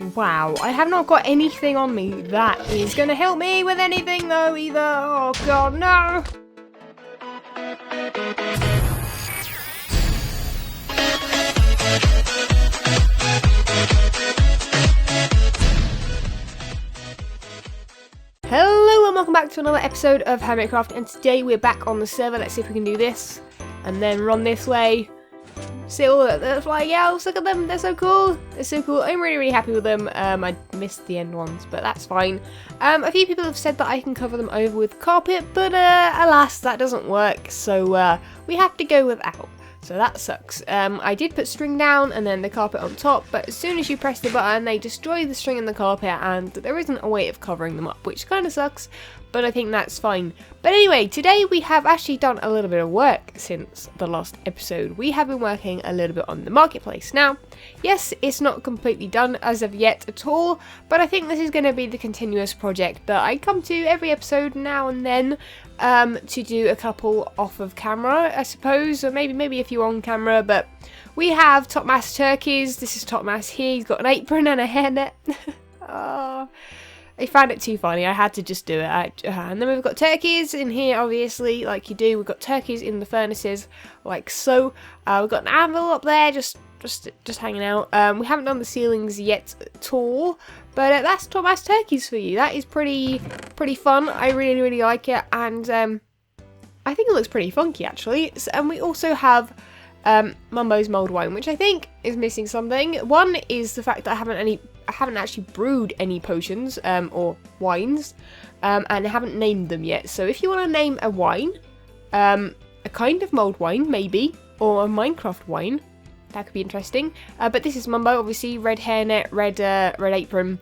Wow, I have not got anything on me that is going to help me with anything though either. Oh god, no! Hello and welcome back to another episode of Hermitcraft, and today we're back on the server. Let's see if we can do this and then run this way. See all the flying owls, look at them, they're so cool. They're so cool. I'm really happy with them. I missed the end ones, but that's fine. A few people have said that I can cover them over with carpet, but alas, that doesn't work, so we have to go without. So that sucks. I did put string down and then the carpet on top, but as soon as you press the button, they destroy the string and the carpet, and there isn't a way of covering them up, which kind of sucks, but I think that's fine. But anyway, today we have actually done a little bit of work since the last episode. We have been working a little bit on the marketplace. Now, yes, it's not completely done as of yet at all, but I think this is going to be the continuous project that I come to every episode now and then, to do a couple off of camera, I suppose, or maybe a few on camera. But we have Topmas turkeys. This is Topmas here. He's got an apron and a hairnet. Oh, I found it too funny. I had to just do it. And then we've got turkeys in here, obviously, like you do. We've got turkeys in the furnaces, like so. We've got an anvil up there, just hanging out. We haven't done the ceilings yet at all, but that's Topmas turkeys for you. That is pretty fun. I really like it, and I think it looks pretty funky actually. And we also have Mumbo's mulled wine, which I think is missing something. One is the fact that I haven't actually brewed any potions or wines, and I haven't named them yet. So if you want to name a wine, a kind of mulled wine maybe, or a Minecraft wine, that could be interesting. But this is Mumbo, obviously, red hairnet, red apron.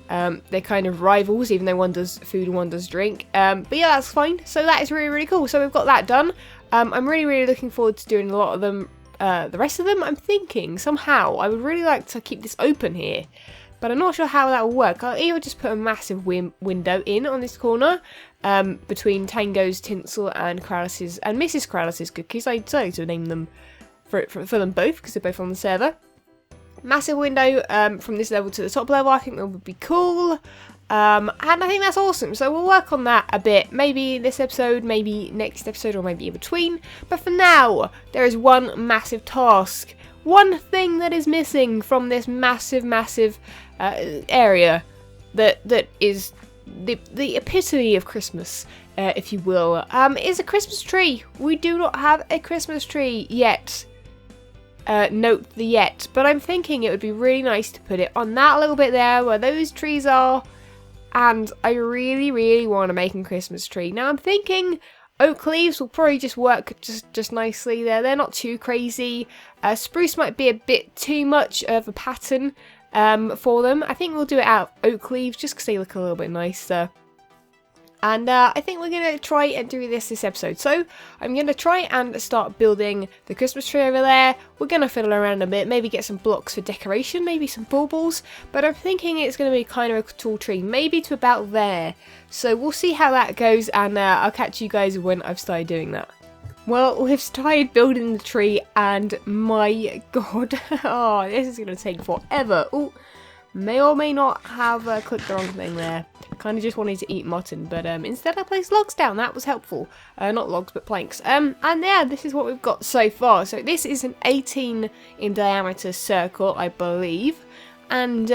They're kind of rivals, even though one does food and one does drink. But yeah, that's fine. So that is really cool. So we've got that done. I'm really looking forward to doing a lot of them. The rest of them, I'm thinking somehow I would really like to keep this open here, but I'm not sure how that will work. I'll either just put a massive window in on this corner, between Tango's tinsel and Kralis's and Mrs. Kralis's cookies. I decided to name them for them both because they're both on the server. Massive window from this level to the top level. I think that would be cool. And I think that's awesome. So we'll work on that a bit. Maybe this episode, maybe next episode, or maybe in between. But for now, there is one massive task. One thing that is missing from this massive area that is the epitome of Christmas, if you will, is a Christmas tree. We do not have a Christmas tree yet. Note the yet, but I'm thinking it would be really nice to put it on that little bit there where those trees are, and I really want to make a Christmas tree. Now I'm thinking oak leaves will probably just work just nicely there. They're not too crazy. Spruce might be a bit too much of a pattern for them. I think we'll do it out of oak leaves just because they look a little bit nicer. And I think we're going to try and do this episode. So I'm going to try and start building the Christmas tree over there. We're going to fiddle around a bit, maybe get some blocks for decoration, maybe some baubles. But I'm thinking it's going to be kind of a tall tree, maybe to about there. So we'll see how that goes, and I'll catch you guys when I've started doing that. Well, we've started building the tree, and my god, oh, this is going to take forever. Ooh. May or may not have clicked the wrong thing there. Kind of just wanted to eat mutton, but instead I placed logs down. That was helpful. Not logs, but planks. And yeah, this is what we've got so far. So this is an 18 in diameter circle, I believe. And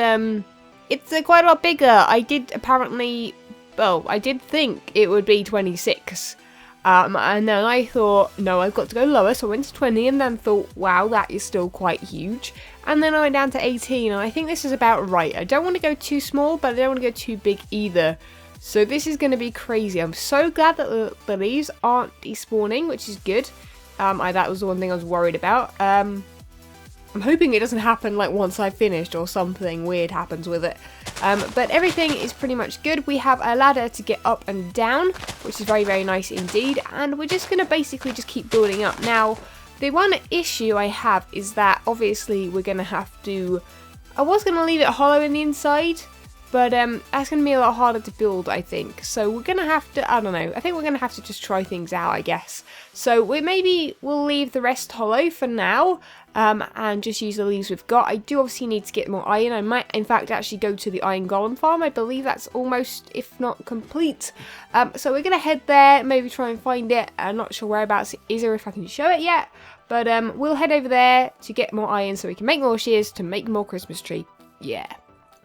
it's quite a lot bigger. I did think it would be 26. And then I thought, no, I've got to go lower, so I went to 20 and then thought, wow, that is still quite huge. And then I went down to 18, and I think this is about right. I don't want to go too small, but I don't want to go too big either. So this is going to be crazy. I'm so glad that the leaves aren't despawning, which is good. That was the one thing I was worried about. I'm hoping it doesn't happen like once I've finished or something weird happens with it. But everything is pretty much good. We have a ladder to get up and down, which is very nice indeed. And we're just going to basically just keep building up. Now, the one issue I have is that obviously we're going to have to... I was going to leave it hollow in the inside, But that's going to be a lot harder to build, I think. So we're going to have to, I don't know, I think we're going to have to just try things out, I guess. So we'll leave the rest hollow for now, and just use the leaves we've got. I do obviously need to get more iron. I might, in fact, actually go to the iron golem farm. I believe that's almost, if not complete. So we're going to head there, maybe try and find it. I'm not sure whereabouts it is or if I can show it yet. But we'll head over there to get more iron so we can make more shears to make more Christmas tree. Yeah.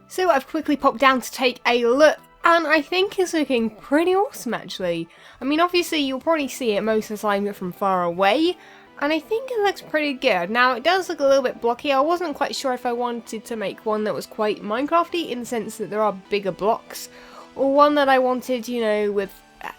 So I've quickly popped down to take a look, and I think it's looking pretty awesome actually. I mean, obviously you'll probably see it most of the time from far away, and I think it looks pretty good. Now it does look a little bit blocky. I wasn't quite sure if I wanted to make one that was quite Minecrafty in the sense that there are bigger blocks, or one that I wanted, you know, with,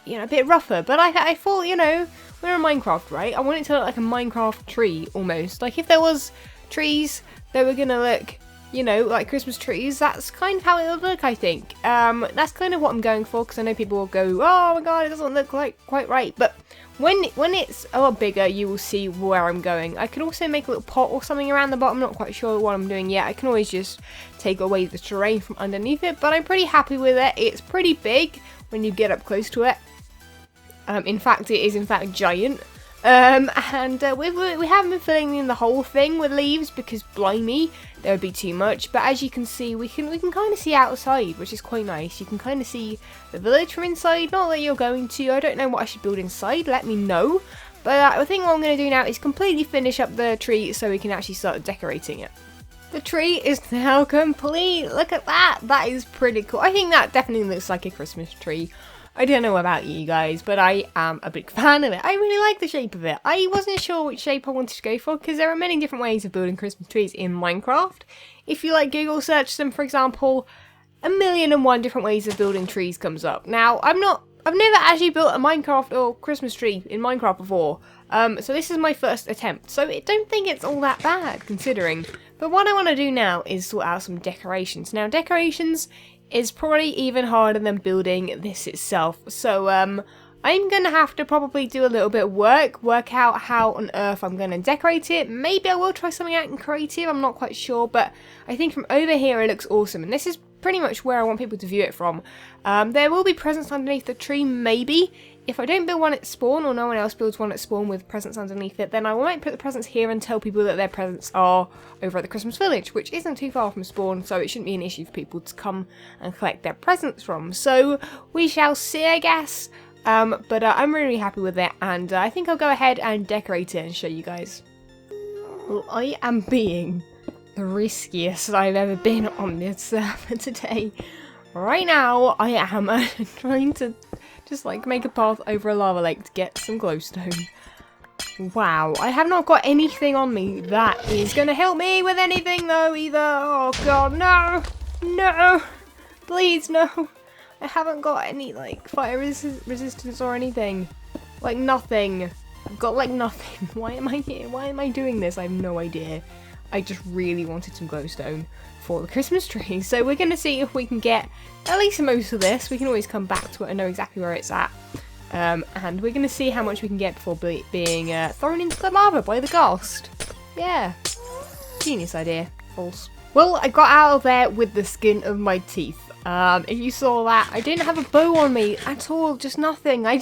you know, a bit rougher. But I thought, you know, we're in Minecraft, right? I want it to look like a Minecraft tree almost. Like if there was trees that were gonna look, you know, like Christmas trees, that's kind of how it would look, I think. That's kind of what I'm going for, because I know people will go, oh my god, it doesn't look like quite right. But when it's a lot bigger, you will see where I'm going. I could also make a little pot or something around the bottom. I'm not quite sure what I'm doing yet. I can always just take away the terrain from underneath it, but I'm pretty happy with it. It's pretty big when you get up close to it. In fact, it is in fact giant. We haven't been filling in the whole thing with leaves because blimey, there would be too much. But as you can see, we can kind of see outside, which is quite nice. You can kind of see the village from inside. Not that you're going to. I don't know what I should build inside. Let me know. But I think what I'm going to do now is completely finish up the tree so we can actually start decorating it. The tree is now complete. Look at that. That is pretty cool. I think that definitely looks like a Christmas tree. I don't know about you guys, but I am a big fan of it. I really like the shape of it. I wasn't sure which shape I wanted to go for because there are many different ways of building Christmas trees in Minecraft. If you like Google search them, for example, 1,000,001 different ways of building trees comes up. Now, I've never actually built a Minecraft or Christmas tree in Minecraft before. So this is my first attempt. So I don't think it's all that bad considering. But what I want to do now is sort out some decorations. Now, decorations is probably even harder than building this itself. So I'm going to have to probably do a little bit of work out how on earth I'm going to decorate it. Maybe I will try something out in creative, I'm not quite sure, but I think from over here it looks awesome. And this is pretty much where I want people to view it from. There will be presents underneath the tree, maybe. If I don't build one at spawn, or no one else builds one at spawn with presents underneath it, then I might put the presents here and tell people that their presents are over at the Christmas village, which isn't too far from spawn, so it shouldn't be an issue for people to come and collect their presents from. So we shall see, I guess. But I'm really happy with it, and I think I'll go ahead and decorate it and show you guys. Well, I am being the riskiest I've ever been on this server today. Right now, I am trying to just like make a path over a lava lake to get some glowstone. Wow, I have not got anything on me that is going to help me with anything though either. Oh god, no! No! Please, no! I haven't got any like fire resistance or anything. Like nothing. I've got like nothing. Why am I here? Why am I doing this? I have no idea. I just really wanted some glowstone for the Christmas tree. So we're going to see if we can get at least most of this. We can always come back to it and know exactly where it's at. And we're going to see how much we can get before being thrown into the lava by the ghost. Yeah. Genius idea. False. Well, I got out of there with the skin of my teeth. If you saw that, I didn't have a bow on me at all. Just nothing. I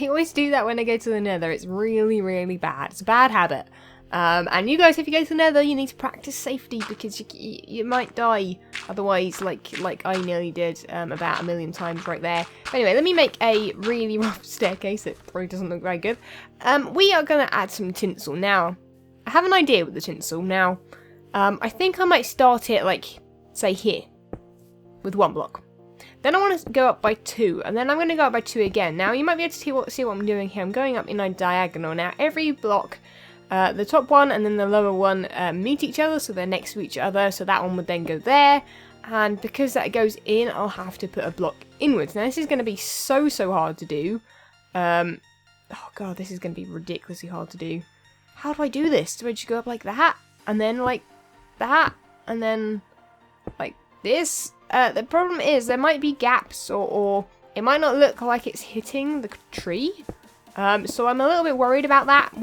always do that when I go to the nether. It's really, really bad. It's a bad habit. And you guys, if you go to the nether, you need to practice safety because you might die otherwise, like I nearly did about 1,000,000 times right there. But anyway, let me make a really rough staircase. It probably doesn't look very good. We are going to add some tinsel. Now, I have an idea with the tinsel. Now, I think I might start it, like, say here, with 1 block. Then I want to go up by 2, and then I'm going to go up by 2 again. Now, you might be able to see what I'm doing here. I'm going up in a diagonal. Now, every block... the top one and then the lower one meet each other, so they're next to each other, so that one would then go there, and because that goes in, I'll have to put a block inwards. Now this is going to be so hard to do. Oh god, this is going to be ridiculously hard to do. How do I do this? Do I just go up like that, and then like that, and then like this? The problem is there might be gaps, or it might not look like it's hitting the tree. So I'm a little bit worried about that.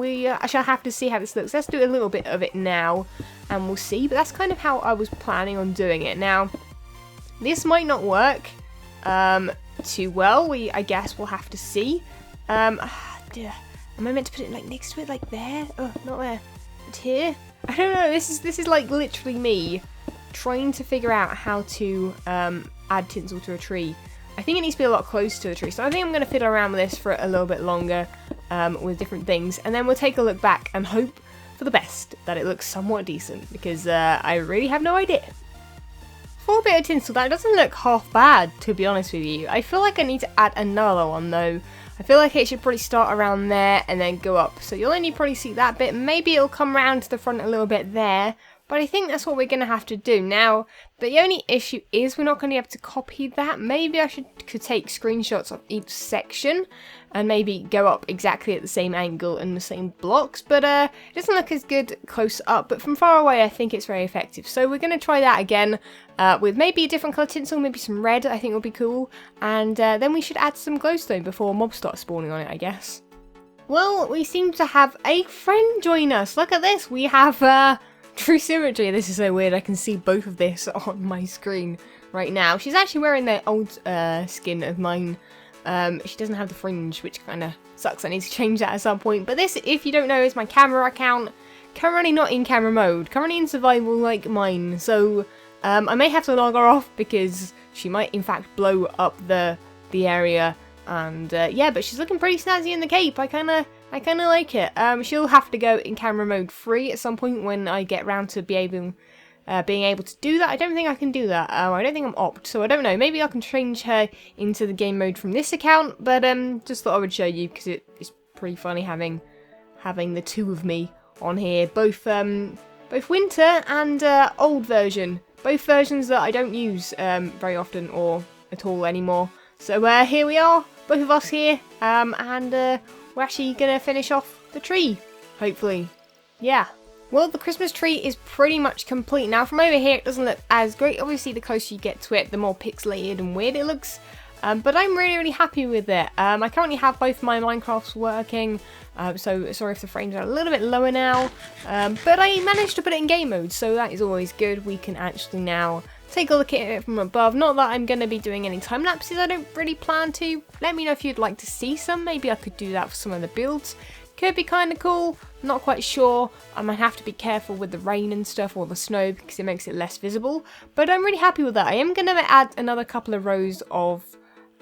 I shall have to see how this looks. Let's do a little bit of it now, and we'll see. But that's kind of how I was planning on doing it. Now, This might not work too well. I guess we'll have to see. Am I meant to put it like next to it, like there? Oh, not there. But here? I don't know. This is like literally me trying to figure out how to add tinsel to a tree. I think it needs to be a lot closer to the tree, so I think I'm going to fiddle around with this for a little bit longer with different things, and then we'll take a look back and hope for the best, that it looks somewhat decent, because I really have no idea. For a bit of tinsel, that doesn't look half bad, to be honest with you. I feel like I need to add another one though. I feel like it should probably start around there and then go up, so you'll only probably see that bit. Maybe it'll come around to the front a little bit there, but I think that's what we're going to have to do. Now, the only issue is we're not going to be able to copy that. Maybe I could take screenshots of each section and maybe go up exactly at the same angle and the same blocks, but it doesn't look as good close up, but from far away I think it's very effective. So we're going to try that again with maybe a different colour tinsel, maybe some red. I think will be cool, and then we should add some glowstone before mobs start spawning on it, I guess. Well, we seem to have a friend join us. Look at this, we have True Symmetry. This is so weird, I can see both of this on my screen right now. She's actually wearing the old skin of mine. She doesn't have the fringe, which kind of sucks. I need to change that at some point. But this, if you don't know, is my camera account. Currently not in camera mode. Currently in survival like mine. So I may have to log her off because she might in fact blow up the area. And yeah, but she's looking pretty snazzy in the cape. I kind of like it. She'll have to go in camera mode 3 at some point when I get round to being able to do that. I don't think I can do that. I don't think I'm opt, so I don't know. Maybe I can change her into the game mode from this account, but just thought I would show you because it's pretty funny having the two of me on here, both winter and old version, both versions that I don't use very often or at all anymore. So here we are, both of us here, and we're actually gonna finish off the tree, hopefully. Yeah. Well, the Christmas tree is pretty much complete. Now, from over here, it doesn't look as great. Obviously, the closer you get to it, the more pixelated and weird it looks. But I'm really happy with it. I currently have both my Minecrafts working, so sorry if the frames are a little bit lower now. But I managed to put it in game mode, so that is always good. We can actually now take a look at it from above. Not that I'm going to be doing any time lapses, I don't really plan to. Let me know if you'd like to see some. Maybe I could do that for some of the builds. Could be kind of cool, not quite sure. I might have to be careful with the rain and stuff or the snow because it makes it less visible. But I'm really happy with that. I am going to add another couple of rows of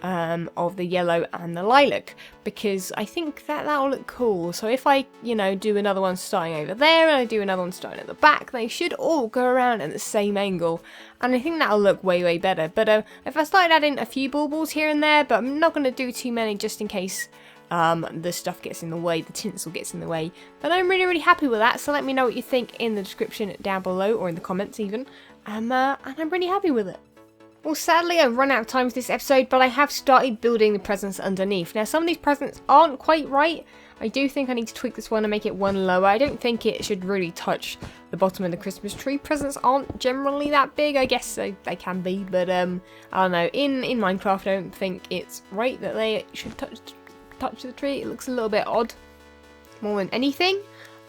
the yellow and the lilac because I think that'll look cool. So if I, do another one starting over there and I do another one starting at the back, they should all go around at the same angle. And I think that'll look way better. But if I started adding a few baubles here and there, but I'm not going to do too many just in case the stuff gets in the way, the tinsel gets in the way. But I'm really happy with that, so let me know what you think in the description down below or in the comments even, and I'm really happy with it. Well, sadly I've run out of time for this episode, but I have started building the presents underneath. Now some of these presents aren't quite right. I do think I need to tweak this one and make it one lower. I don't think it should really touch the bottom of the Christmas tree. Presents aren't generally that big. I guess they can be, but I don't know. In Minecraft I don't think it's right that they should touch the tree. It looks a little bit odd more than anything,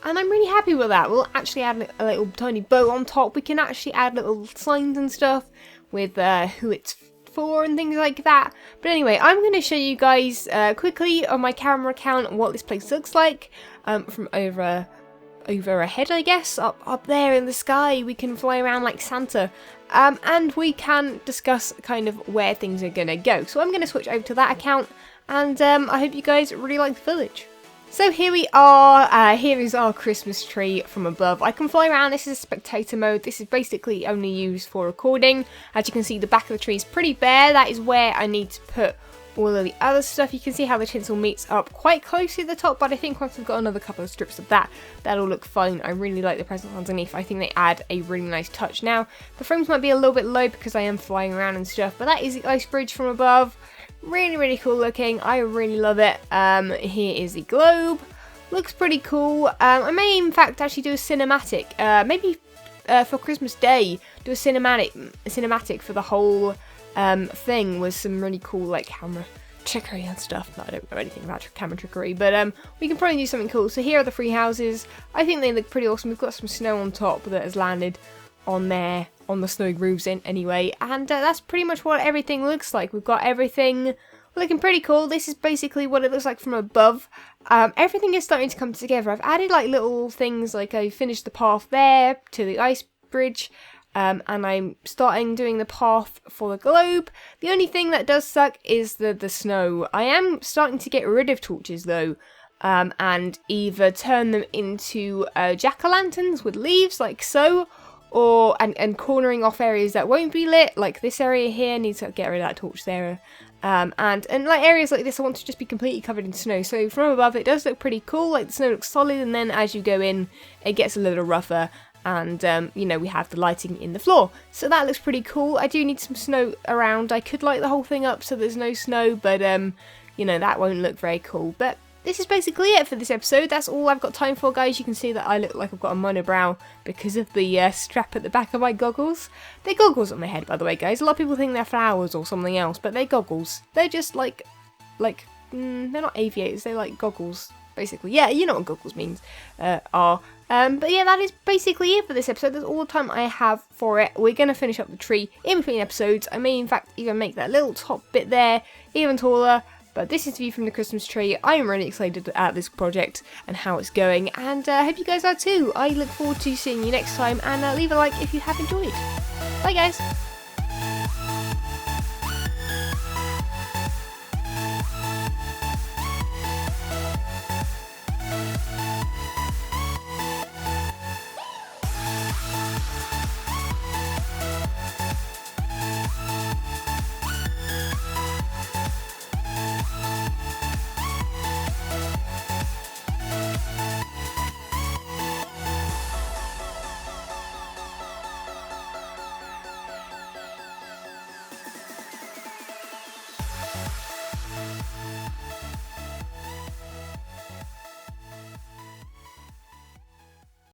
and I'm really happy with that. We'll actually add a little tiny bow on top. We can actually add little signs and stuff with who it's for and things like that. But anyway, I'm going to show you guys quickly on my camera account what this place looks like from over ahead, I guess. Up there in the sky we can fly around like Santa, and we can discuss kind of where things are going to go. So I'm going to switch over to that account, and I hope you guys really like the village. So here we are, here is our Christmas tree from above. I can fly around. This is spectator mode. This is basically only used for recording. As you can see, the back of the tree is pretty bare. That is where I need to put all of the other stuff. You can see how the tinsel meets up quite closely at the top, but I think once we've got another couple of strips of that'll look fine. I really like the presents underneath. I think they add a really nice touch. Now, the frames might be a little bit low because I am flying around and stuff, but that is the ice bridge from above. Really cool looking. I really love it. Here is the globe. Looks pretty cool. I may in fact actually do a cinematic. Maybe for Christmas Day, do a cinematic for the whole thing with some really cool like camera trickery and stuff. No, I don't know anything about camera trickery, but we can probably do something cool. So here are the three houses. I think they look pretty awesome. We've got some snow on top that has landed on there on the snowy roofs anyway, and that's pretty much what everything looks like. We've got everything looking pretty cool. This is basically what it looks like from above. Everything is starting to come together. I've added like little things, like I finished the path there to the ice bridge, and I'm starting doing the path for the globe. The only thing that does suck is the snow. I am starting to get rid of torches though, and either turn them into jack-o'-lanterns with leaves like so, or and cornering off areas that won't be lit, like this area here. Needs to get rid of that torch there. And like areas like this I want to just be completely covered in snow. So from above it does look pretty cool, like the snow looks solid, and then as you go in it gets a little rougher, and you know, we have the lighting in the floor. So that looks pretty cool. I do need some snow around. I could light the whole thing up so there's no snow, but you know, that won't look very cool. But this is basically it for this episode. That's all I've got time for, guys. You can see that I look like I've got a monobrow because of the strap at the back of my goggles. They're goggles on my head, by the way, guys. A lot of people think they're flowers or something else, but they're goggles. They're just like they're not aviators. They're like goggles, basically. Yeah, you know what goggles means. But yeah, that is basically it for this episode. That's all the time I have for it. We're going to finish up the tree in between episodes. I may, in fact, even make that little top bit there even taller. But this is the view from the Christmas tree. I am really excited at this project and how it's going, and I hope you guys are too. I look forward to seeing you next time, and leave a like if you have enjoyed. Bye guys!